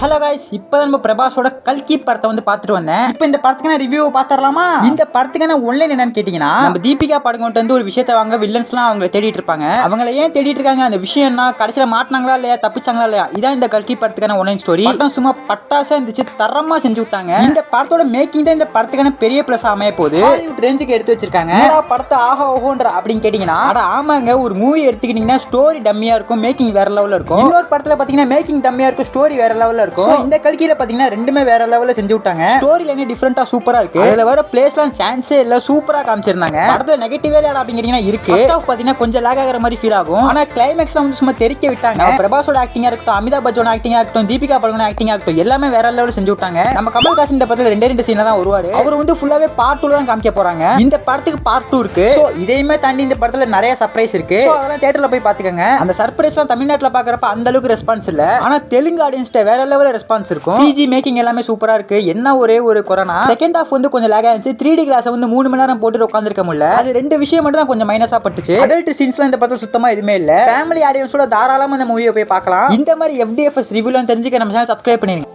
Hello guys, இப்போதான் நம்ம பிரபாஸோட கல்கி படத்தை வந்து பார்த்துட்டு வந்தேன். இப்போ இந்த படத்துக்கான ரிவ்யூ பார்த்தறலாமா? இந்த படத்துக்கான ஒன்லைன் என்னன்னு கேட்டிங்கன்னா, நம்ம தீபிகா படுகோன்ட்ட வந்து ஒரு விஷயத்தை வாங்க வில்லன்ஸ்லாம் அவங்கள தேடிட்டு இருப்பாங்க. அவங்கள ஏன் தேடிட்டு இருக்காங்க, அந்த விஷயம் என்ன, கடைசில மாட்டனாங்களா இல்லையா, தப்பிச்சாங்களா இல்லையா, இதான் இந்த கல்கி படத்துக்கான ஒன்லைன் ஸ்டோரி. படம் சும்மா பட்டாசா இருந்துச்சு, தரமா செஞ்சு விட்டாங்க. இந்த படத்தோட மேக்கிங் தான் இந்த படத்துக்கான பெரிய பிளஸ் அமைய போகுது. ஹாலிவுட் ரேஞ்சுக்கு எடுத்து வச்சிருக்காங்க. படத்தை ஆஹா ஓஹோன்ற அப்படின்னு கேட்டீங்கன்னா, அட ஆமாங்க, ஒரு மூவி எடுத்துக்கிட்டீங்கன்னா ஸ்டோரி டம்மியா இருக்கும், மேக்கிங் வேற லெவல்ல இருக்கும். இன்னொரு படத்துல பாத்தீங்கன்னா மேக்கிங் டம்மியா இருக்கும், ஸ்டோரி வேற லெவல்ல இருக்கும். இந்த கல்கில பாத்தீங்கன்னா ரெண்டுமே வேற லெவல்ல செஞ்சு விட்டாங்க. ஸ்டோரி லைன் டிஃபரண்டா சூப்பரா இருக்கு. அதுல வர பிளேஸ்லாம் சான்ஸே இல்ல, சூப்பரா காமிச்சிருந்தாங்க. படத்துல நெகட்டிவ் இல்ல அப்படிங்கறீங்கன்னா இருக்கு. ஃபர்ஸ்ட் ஹாஃப் பாத்தீங்கன்னா கொஞ்சம் லாக் ஆகுற மாதிரி ஃபீல் ஆகும். ஆனா கிளைமாக்ஸ்ல வந்து சும்மா தெறிக்க விட்டாங்க. பிரபாஸோட ஆக்டிங்கா இருக்கட்டும், அமிதாப் பச்சனோட ஆக்டிங்கா இருக்கட்டும், தீபிகா படுகோன் ஆக்டிங்கா இருக்கட்டும், எல்லாமே வேற லெவல்ல செஞ்சு விட்டாங்க. நம்ம கமல்ஹாசன் இந்த படத்துல ரெண்டு சீன்ல தான் வருவாரு. அவர் வந்து ஃபுல்லாவே பார்ட் 2 தான் காமிக்க போறாங்க. இந்த படத்துக்கு பார்ட் 2 இருக்கு. சோ இதையுமே தாண்டி இந்த படத்துல நிறைய சர்ப்ரைஸ் இருக்கு. சோ அதெல்லாம் தியேட்டர்ல போய் பாத்துக்கங்க. அந்த சர்ப்ரைஸ்லாம் தமிழ்நாட்டுல பாக்குறப்ப அந்த அளவுக்கு ரெஸ்பான்ஸ் இல்ல. ஆனா தெலுங்கு ஆடியன்ஸ்ட்ட வேற லெவல்ல ரெஸ்பான்ஸ் இருக்கும். சிஜி மேக்கிங் எல்லாமே சூப்பரா இருக்கு. என்ன ஒரே ஒரு கொரோனா செகண்ட் ஹாஃப் வந்து கொஞ்சம் லாக் ஆச்சு. 3D கிளாஸ் வந்து 3 மணி நேரம் போட்டு உட்கார்ந்திருக்க முடியல. அது ரெண்டு விஷயம் மட்டும் தான் கொஞ்சம் மைனஸா பட்டுச்சு. அடல்ட் சீன்ஸ்லாம் இந்த படத்துல சுத்தமா எதுவுமே இல்ல. ஃபேமிலி ஆடியன்ஸோட தாராளமா இந்த மூவியை போய் பார்க்கலாம். இந்த மாதிரி FDFS ரிவ்யூலாம் தெரிஞ்சுக்க நம்ம சேனல் சப்ஸ்கிரைப் பண்ணிருங்க.